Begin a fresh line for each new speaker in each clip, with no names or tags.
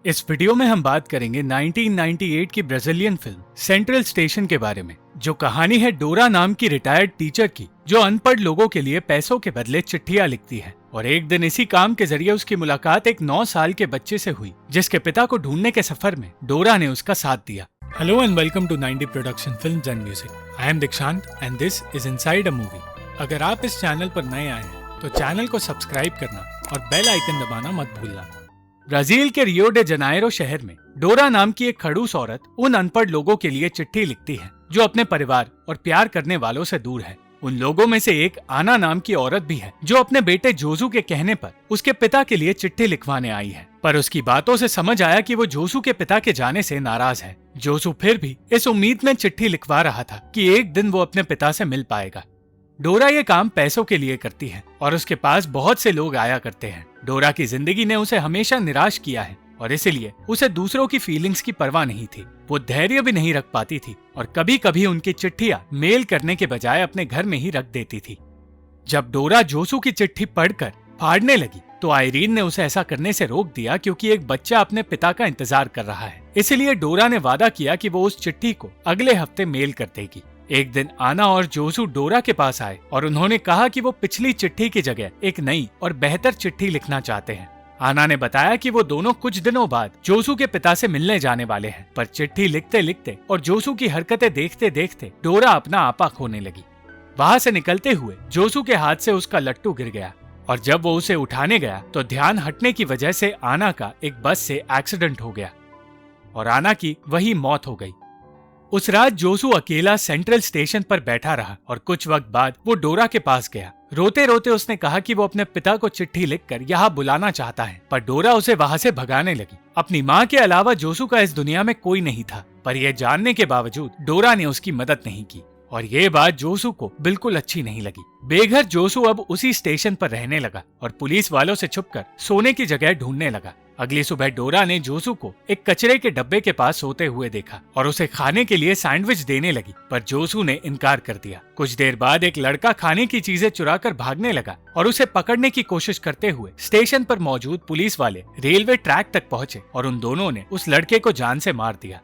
इस वीडियो में हम बात करेंगे 1998 की ब्राजीलियन फिल्म सेंट्रल स्टेशन के बारे में, जो कहानी है डोरा नाम की रिटायर्ड टीचर की, जो अनपढ़ लोगों के लिए पैसों के बदले चिट्ठियां लिखती है। और एक दिन इसी काम के जरिए उसकी मुलाकात एक 9 साल के बच्चे से हुई, जिसके पिता को ढूंढने के सफर में डोरा ने उसका साथ दिया। Hello and welcome to 90 production films and music. I am Dikshant and this is inside a movie. अगर आप इस चैनल पर नए आए हैं तो चैनल को सब्सक्राइब करना और बेल आइकन दबाना मत भूलना। ब्राजील के रियो डे जनाइरो शहर में डोरा नाम की एक खड़ूस औरत उन अनपढ़ लोगों के लिए चिट्ठी लिखती है जो अपने परिवार और प्यार करने वालों से दूर है। उन लोगों में से एक आना नाम की औरत भी है, जो अपने बेटे जोसू के कहने पर उसके पिता के लिए चिट्ठी लिखवाने आई है। पर उसकी बातों से समझ आया कि वो जोसू के पिता के जाने से नाराज है। जोसू फिर भी इस उम्मीद में चिट्ठी लिखवा रहा था कि एक दिन वो अपने पिता से मिल पाएगा। डोरा ये काम पैसों के लिए करती है और उसके पास बहुत से लोग आया करते हैं। डोरा की जिंदगी ने उसे हमेशा निराश किया है और इसलिए उसे दूसरों की फीलिंग्स की परवाह नहीं थी। वो धैर्य भी नहीं रख पाती थी और कभी कभी उनकी चिट्ठियां मेल करने के बजाय अपने घर में ही रख देती थी। जब डोरा जोसू की चिट्ठी पढ़कर फाड़ने लगी तो आयरीन ने उसे ऐसा करने से रोक दिया, क्योंकि एक बच्चा अपने पिता का इंतजार कर रहा है। इसलिए डोरा ने वादा किया कि वो उस चिट्ठी को अगले हफ्ते मेल कर देगी। एक दिन आना और जोसू डोरा के पास आए और उन्होंने कहा कि वो पिछली चिट्ठी की जगह एक नई और बेहतर चिट्ठी लिखना चाहते हैं। आना ने बताया कि वो दोनों कुछ दिनों बाद जोसू के पिता से मिलने जाने वाले हैं, पर चिट्ठी लिखते लिखते और जोसू की हरकतें देखते देखते डोरा अपना आपा खोने लगी। वहाँ से निकलते हुए जोसू के हाथ से उसका लट्टू गिर गया और जब वो उसे उठाने गया तो ध्यान हटने की वजह से आना का एक बस से एक्सीडेंट हो गया और आना की वही मौत हो गई। उस रात जोसू अकेला सेंट्रल स्टेशन पर बैठा रहा और कुछ वक्त बाद वो डोरा के पास गया। रोते रोते उसने कहा कि वो अपने पिता को चिट्ठी लिखकर यहाँ बुलाना चाहता है, पर डोरा उसे वहाँ से भगाने लगी। अपनी माँ के अलावा जोसू का इस दुनिया में कोई नहीं था, पर यह जानने के बावजूद डोरा ने उसकी मदद नहीं की और ये बात जोसू को बिल्कुल अच्छी नहीं लगी। बेघर जोसू अब उसी स्टेशन पर रहने लगा और पुलिस वालों से छुपकर सोने की जगह ढूंढने लगा। अगली सुबह डोरा ने जोसू को एक कचरे के डब्बे के पास सोते हुए देखा और उसे खाने के लिए सैंडविच देने लगी, पर जोसू ने इनकार कर दिया। कुछ देर बाद एक लड़का खाने की चीजें चुराकर भागने लगा और उसे पकड़ने की कोशिश करते हुए स्टेशन पर मौजूद पुलिस वाले रेलवे ट्रैक तक पहुंचे और उन दोनों ने उस लड़के को जान से मार दिया।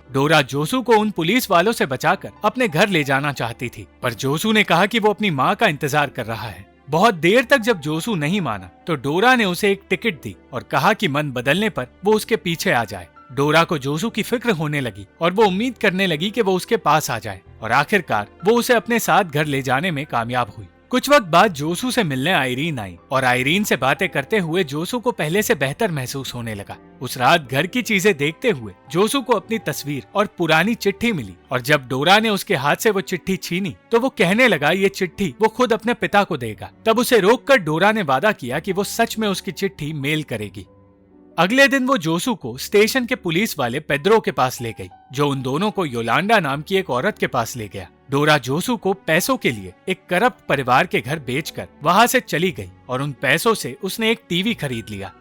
डोरा जोसू को उन पुलिस वालों से बचाकर अपने घर ले जाना चाहती थी, पर जोसू ने कहा कि वो अपनी माँ का इंतजार कर रहा है। बहुत देर तक जब जोसू नहीं माना तो डोरा ने उसे एक टिकट दी और कहा कि मन बदलने पर वो उसके पीछे आ जाए। डोरा को जोसू की फिक्र होने लगी और वो उम्मीद करने लगी कि वो उसके पास आ जाए और आखिरकार वो उसे अपने साथ घर ले जाने में कामयाब हुई। कुछ वक्त बाद जोसू से मिलने आयरीन आई और आयरीन से बातें करते हुए जोसू को पहले से बेहतर महसूस होने लगा। उस रात घर की चीजें देखते हुए जोसू को अपनी तस्वीर और पुरानी चिट्ठी मिली और जब डोरा ने उसके हाथ से वो चिट्ठी छीनी तो वो कहने लगा ये चिट्ठी वो खुद अपने पिता को देगा। तब उसे रोककर डोरा ने वादा किया कि वो सच में उसकी चिट्ठी मेल करेगी। अगले दिन वो जोसू को स्टेशन के पुलिस वाले पेद्रो के पास ले गई, जो उन दोनों को योलांडा नाम की एक औरत के पास ले गया। डोरा जोसू को पैसों के लिए एक करप्ट परिवार के घर बेचकर वहां से चली गई और उन पैसों से उसने एक टीवी खरीद लिया।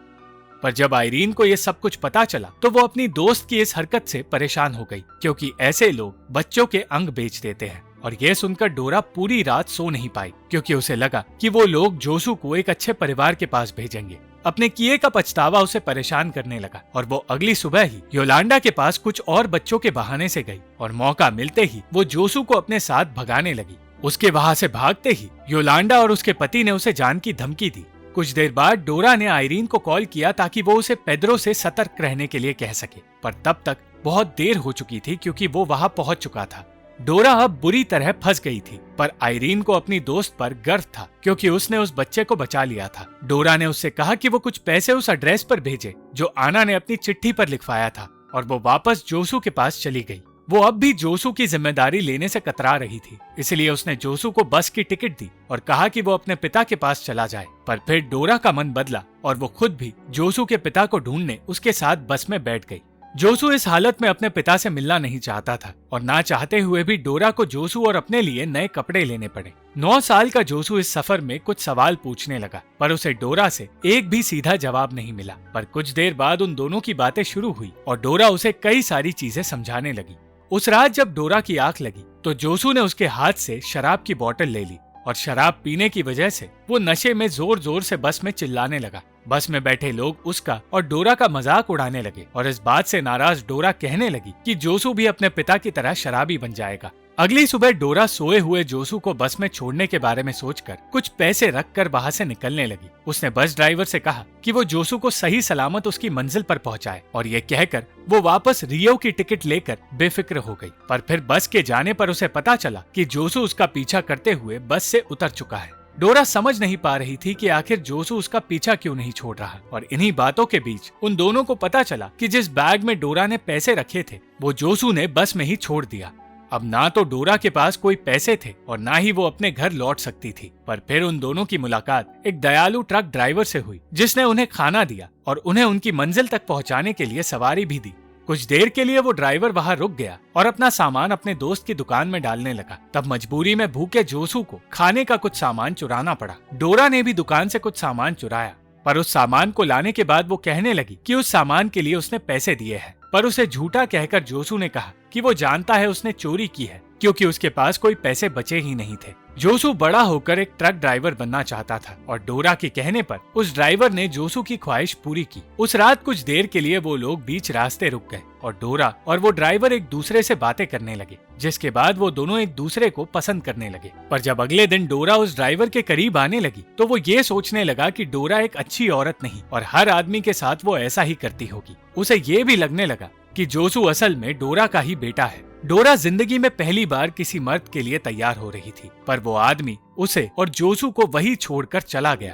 पर जब आयरीन को ये सब कुछ पता चला तो वो अपनी दोस्त की इस हरकत से परेशान हो गई, क्योंकि ऐसे लोग बच्चों के अंग बेच देते हैं। और ये सुनकर डोरा पूरी रात सो नहीं पाई, क्योंकि उसे लगा कि वो लोग जोसू को एक अच्छे परिवार के पास भेजेंगे। अपने किए का पछतावा उसे परेशान करने लगा और वो अगली सुबह ही योलांडा के पास कुछ और बच्चों के बहाने से गई और मौका मिलते ही वो जोसू को अपने साथ भगाने लगी। उसके वहां से भागते ही योलांडा और उसके पति ने उसे जान की धमकी दी। कुछ देर बाद डोरा ने आयरीन को कॉल किया ताकि वो उसे पेद्रो से सतर्क रहने के लिए कह सके, पर तब तक बहुत देर हो चुकी थी, क्योंकि वो वहां पहुंच चुका था। डोरा अब बुरी तरह फंस गई थी, पर आयरीन को अपनी दोस्त पर गर्व था, क्योंकि उसने उस बच्चे को बचा लिया था। डोरा ने उससे कहा कि वो कुछ पैसे उस एड्रेस पर भेजे जो आना ने अपनी चिट्ठी पर लिखवाया था और वो वापस जोसू के पास चली गई। वो अब भी जोसू की जिम्मेदारी लेने से कतरा रही थी, इसलिए उसने जोसू को बस की टिकट दी और कहा कि वो अपने पिता के पास चला जाए। पर फिर डोरा का मन बदला और वो खुद भी जोसू के पिता को ढूंढने उसके साथ बस में बैठ गई। जोसू इस हालत में अपने पिता से मिलना नहीं चाहता था और ना चाहते हुए भी डोरा को जोसू और अपने लिए नए कपड़े लेने पड़े। 9 साल का जोसू इस सफर में कुछ सवाल पूछने लगा, पर उसे डोरा से एक भी सीधा जवाब नहीं मिला। पर कुछ देर बाद उन दोनों की बातें शुरू हुई और डोरा उसे कई सारी चीजें समझाने लगी। उस रात जब डोरा की आंख लगी तो जोसू ने उसके हाथ से शराब की बोतल ले ली और शराब पीने की वजह से वो नशे में जोर जोर से बस में चिल्लाने लगा। बस में बैठे लोग उसका और डोरा का मजाक उड़ाने लगे और इस बात से नाराज डोरा कहने लगी कि जोसू भी अपने पिता की तरह शराबी बन जाएगा। अगली सुबह डोरा सोए हुए जोसू को बस में छोड़ने के बारे में सोचकर कुछ पैसे रखकर वहां से निकलने लगी। उसने बस ड्राइवर से कहा कि वो जोसू को सही सलामत उसकी मंजिल पर पहुंचाए और ये कहकर वो वापस रियो की टिकट लेकर बेफिक्र हो गई। पर फिर बस के जाने पर उसे पता चला कि जोसू उसका पीछा करते हुए बस से उतर चुका है। डोरा समझ नहीं पा रही थी कि आखिर जोसू उसका पीछा क्यों नहीं छोड़ रहा और इन्हीं बातों के बीच उन दोनों को पता चला कि जिस बैग में डोरा ने पैसे रखे थे वो जोसू ने बस में ही छोड़ दिया। अब ना तो डोरा के पास कोई पैसे थे और ना ही वो अपने घर लौट सकती थी। पर फिर उन दोनों की मुलाकात एक दयालु ट्रक ड्राइवर से हुई जिसने उन्हें खाना दिया और उन्हें उनकी मंजिल तक पहुंचाने के लिए सवारी भी दी। कुछ देर के लिए वो ड्राइवर वहां रुक गया और अपना सामान अपने दोस्त की दुकान में डालने लगा। तब मजबूरी में भूखे जोसू को खाने का कुछ सामान चुराना पड़ा। डोरा ने भी दुकान से कुछ सामान चुराया, पर उस सामान को लाने के बाद वो कहने लगी कि उस सामान के लिए उसने पैसे दिए हैं। पर उसे झूठा कहकर जोसू ने कहा कि वो जानता है उसने चोरी की है क्योंकि उसके पास कोई पैसे बचे ही नहीं थे। जोसू बड़ा होकर एक ट्रक ड्राइवर बनना चाहता था और डोरा के कहने पर उस ड्राइवर ने जोसू की ख्वाहिश पूरी की। उस रात कुछ देर के लिए वो लोग बीच रास्ते रुक गए और डोरा और वो ड्राइवर एक दूसरे से बातें करने लगे, जिसके बाद वो दोनों एक दूसरे को पसंद करने लगे। पर जब अगले दिन डोरा उस ड्राइवर के करीब आने लगी तो वो ये सोचने लगा कि डोरा एक अच्छी औरत नहीं और हर आदमी के साथ वो ऐसा ही करती होगी। उसे ये भी लगने लगा कि जोसू असल में डोरा का ही बेटा है। डोरा जिंदगी में पहली बार किसी मर्द के लिए तैयार हो रही थी, पर वो आदमी उसे और जोसू को वही छोड़कर चला गया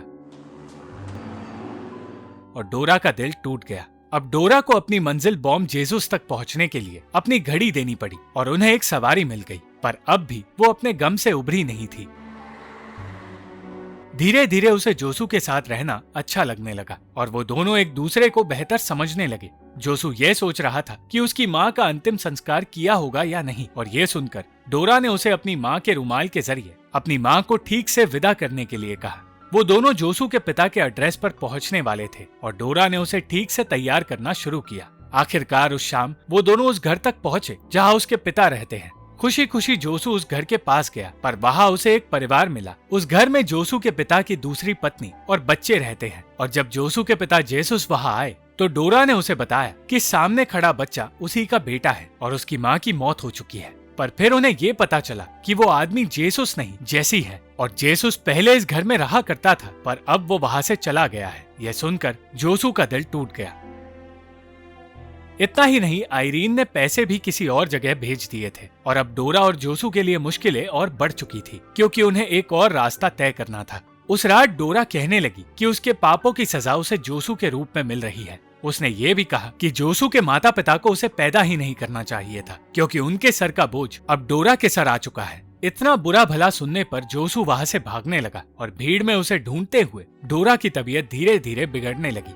और डोरा का दिल टूट गया। अब डोरा को अपनी मंजिल बॉम जेसुस तक पहुंचने के लिए अपनी घड़ी देनी पड़ी और उन्हें एक सवारी मिल गई, पर अब भी वो अपने गम से उभरी नहीं थी। धीरे धीरे उसे जोसू के साथ रहना अच्छा लगने लगा और वो दोनों एक दूसरे को बेहतर समझने लगे। जोसू ये सोच रहा था कि उसकी माँ का अंतिम संस्कार किया होगा या नहीं, और ये सुनकर डोरा ने उसे अपनी माँ के रुमाल के जरिए अपनी माँ को ठीक से विदा करने के लिए कहा। वो दोनों जोसू के पिता के एड्रेस पर पहुंचने वाले थे और डोरा ने उसे ठीक से तैयार करना शुरू किया। आखिरकार उस शाम वो दोनों उस घर तक पहुंचे जहाँ उसके पिता रहते हैं। खुशी खुशी जोसू उस घर के पास गया, पर वहाँ उसे एक परिवार मिला। उस घर में जोसू के पिता की दूसरी पत्नी और बच्चे रहते हैं और जब जोसू के पिता जेसुस वहाँ आए तो डोरा ने उसे बताया कि सामने खड़ा बच्चा उसी का बेटा है और उसकी माँ की मौत हो चुकी है। पर फिर उन्हें ये पता चला कि वो आदमी जेसुस नहीं जेसी है और जेसुस पहले इस घर में रहा करता था, पर अब वो वहाँ से चला गया है। यह सुनकर जोसू का दिल टूट गया। इतना ही नहीं, आइरीन ने पैसे भी किसी और जगह भेज दिए थे और अब डोरा और जोसू के लिए मुश्किलें और बढ़ चुकी थी क्योंकि उन्हें एक और रास्ता तय करना था। उस रात डोरा कहने लगी कि उसके पापों की सजा उसे जोसू के रूप में मिल रही है। उसने ये भी कहा कि जोसू के माता पिता को उसे पैदा ही नहीं करना चाहिए था क्योंकि उनके सर का बोझ अब डोरा के सर आ चुका है। इतना बुरा भला सुनने पर जोसू वहाँ से भागने लगा और भीड़ में उसे ढूंढते हुए डोरा की तबीयत धीरे धीरे बिगड़ने लगी।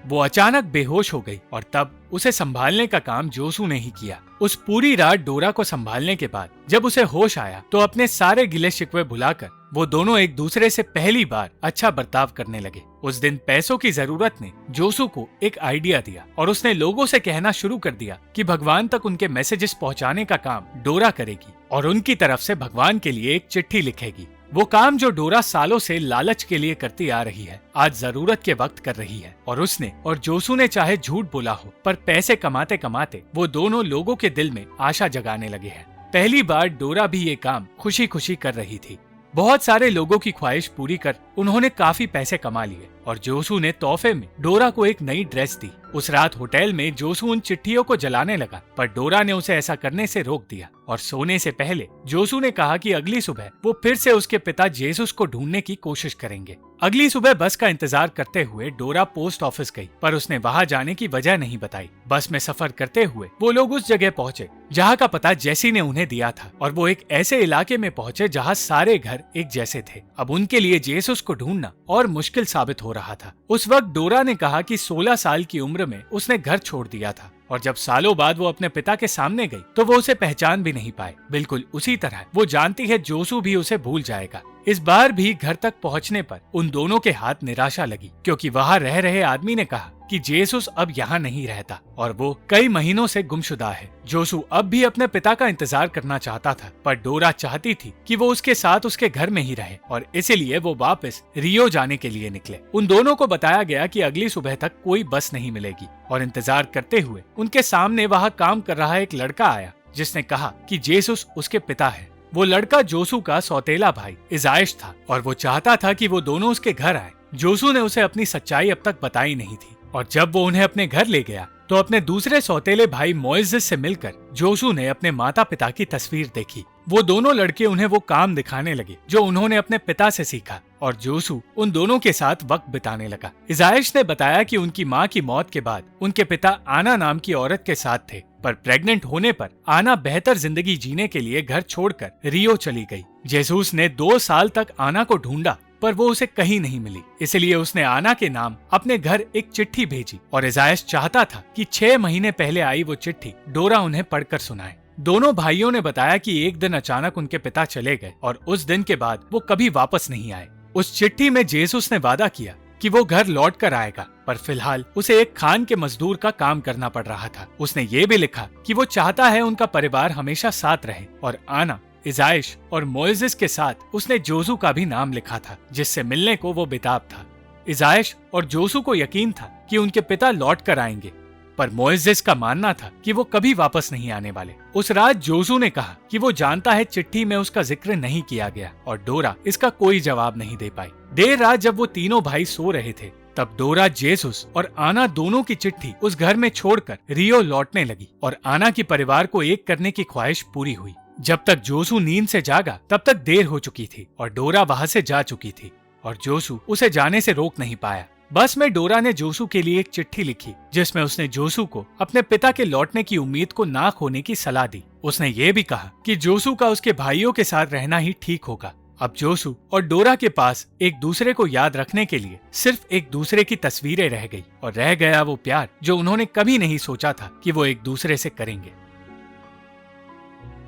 वो अचानक बेहोश हो गई और तब उसे संभालने का काम जोसू ने ही किया। उस पूरी रात डोरा को संभालने के बाद जब उसे होश आया तो अपने सारे गिले शिकवे भुलाकर वो दोनों एक दूसरे से पहली बार अच्छा बर्ताव करने लगे। उस दिन पैसों की जरूरत ने जोसू को एक आइडिया दिया और उसने लोगों से कहना शुरू कर दिया कि भगवान तक उनके मैसेजेस पहुंचाने का काम डोरा करेगी और उनकी तरफ से भगवान के लिए एक चिट्ठी लिखेगी। वो काम जो डोरा सालों से लालच के लिए करती आ रही है आज जरूरत के वक्त कर रही है और उसने और जोसू ने चाहे झूठ बोला हो, पर पैसे कमाते कमाते वो दोनों लोगों के दिल में आशा जगाने लगे हैं। पहली बार डोरा भी ये काम खुशी खुशी कर रही थी। बहुत सारे लोगों की ख्वाहिश पूरी कर उन्होंने काफी पैसे कमा लिए और जोसू ने तोहफे में डोरा को एक नई ड्रेस दी। उस रात होटल में जोसू उन चिट्ठियों को जलाने लगा, पर डोरा ने उसे ऐसा करने से रोक दिया और सोने से पहले जोसू ने कहा कि अगली सुबह वो फिर से उसके पिता जेसुस को ढूंढने की कोशिश करेंगे। अगली सुबह बस का इंतजार करते हुए डोरा पोस्ट ऑफिस गई, पर उसने वहां जाने की वजह नहीं बताई। बस में सफर करते हुए वो लोग उस जगह पहुंचे जहाँ का पता जेसी ने उन्हें दिया था और वो एक ऐसे इलाके में पहुंचे जहाँ सारे घर एक जैसे थे। अब उनके लिए जेसुस को ढूंढना और मुश्किल साबित हो रहा था। उस वक्त डोरा ने कहा कि 16 साल की उम्र में उसने घर छोड़ दिया था और जब सालों बाद वो अपने पिता के सामने गई तो वो उसे पहचान भी नहीं पाए। बिल्कुल उसी तरह वो जानती है जोसू भी उसे भूल जाएगा। इस बार भी घर तक पहुंचने पर उन दोनों के हाथ निराशा लगी, क्योंकि वहां रह रहे आदमी ने कहा कि जेसुस अब यहाँ नहीं रहता और वो कई महीनों से गुमशुदा है। जोसू अब भी अपने पिता का इंतजार करना चाहता था, पर डोरा चाहती थी कि वो उसके साथ उसके घर में ही रहे और इसीलिए वो वापस रियो जाने के लिए निकले। उन दोनों को बताया गया कि अगली सुबह तक कोई बस नहीं मिलेगी और इंतजार करते हुए उनके सामने वहाँ काम कर रहा एक लड़का आया, जिसने कहा कि जेसुस उसके पिता है। वो लड़का जोसू का सौतेला भाई इजाइश था और वो चाहता था कि वो दोनों उसके घर आए। जोसू ने उसे अपनी सच्चाई अब तक बताई नहीं थी और जब वो उन्हें अपने घर ले गया तो अपने दूसरे सौतेले भाई मोइसेस से मिलकर जोसू ने अपने माता पिता की तस्वीर देखी। वो दोनों लड़के उन्हें वो काम दिखाने लगे जो उन्होंने अपने पिता से सीखा और जोसू उन दोनों के साथ वक्त बिताने लगा। इजाइश ने बताया कि उनकी माँ की मौत के बाद उनके पिता आना नाम की औरत के साथ थे, पर प्रेग्नेंट होने पर आना बेहतर जिंदगी जीने के लिए घर छोड़कर रियो चली गई। जेसूस ने 2 साल तक आना को ढूंढा, पर वो उसे कहीं नहीं मिली। इसलिए उसने आना के नाम अपने घर एक चिट्ठी भेजी और इजाइश चाहता था कि 6 महीने पहले आई वो चिट्ठी डोरा उन्हें पढ़कर सुनाए। दोनों भाइयों ने बताया कि एक दिन अचानक उनके पिता चले गए और उस दिन के बाद वो कभी वापस नहीं आए। उस चिट्ठी में जेसूस ने वादा किया कि वो घर लौट कर आएगा, पर फिलहाल उसे एक खान के मजदूर का काम करना पड़ रहा था। उसने ये भी लिखा कि वो चाहता है उनका परिवार हमेशा साथ रहे और आना, इजाइश और मोइसेस के साथ उसने जोसू का भी नाम लिखा था, जिससे मिलने को वो बेताब था। इजाइश और जोसू को यकीन था कि उनके पिता लौट कर आएंगे, पर मोइसेस का मानना था कि वो कभी वापस नहीं आने वाले। उस रात जोसू ने कहा कि वो जानता है चिट्ठी में उसका जिक्र नहीं किया गया और डोरा इसका कोई जवाब नहीं दे पाई। देर रात जब वो तीनों भाई सो रहे थे तब डोरा जेसूस और आना दोनों की चिट्ठी उस घर में छोड़कर रियो लौटने लगी और आना की परिवार को एक करने की ख्वाहिश पूरी हुई। जब तक जोसू नींद से जागा तब तक देर हो चुकी थी और डोरा वहां से जा चुकी थी और जोसू उसे जाने से रोक नहीं पाया। बस में डोरा ने जोसू के लिए एक चिट्ठी लिखी जिसमें उसने जोसू को अपने पिता के लौटने की उम्मीद को ना खोने की सलाह दी। उसने ये भी कहा कि जोसू का उसके भाइयों के साथ रहना ही ठीक होगा। अब जोसू और डोरा के पास एक दूसरे को याद रखने के लिए सिर्फ एक दूसरे की तस्वीरें रह गई और रह गया वो प्यार जो उन्होंने कभी नहीं सोचा था कि वो एक दूसरे से करेंगे।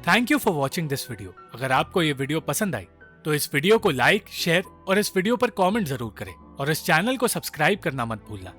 Thank you for watching this video. अगर आपको ये वीडियो पसंद आई तो इस वीडियो को लाइक, शेयर और इस वीडियो पर कमेंट जरूर करें और इस चैनल को सब्सक्राइब करना मत भूलना।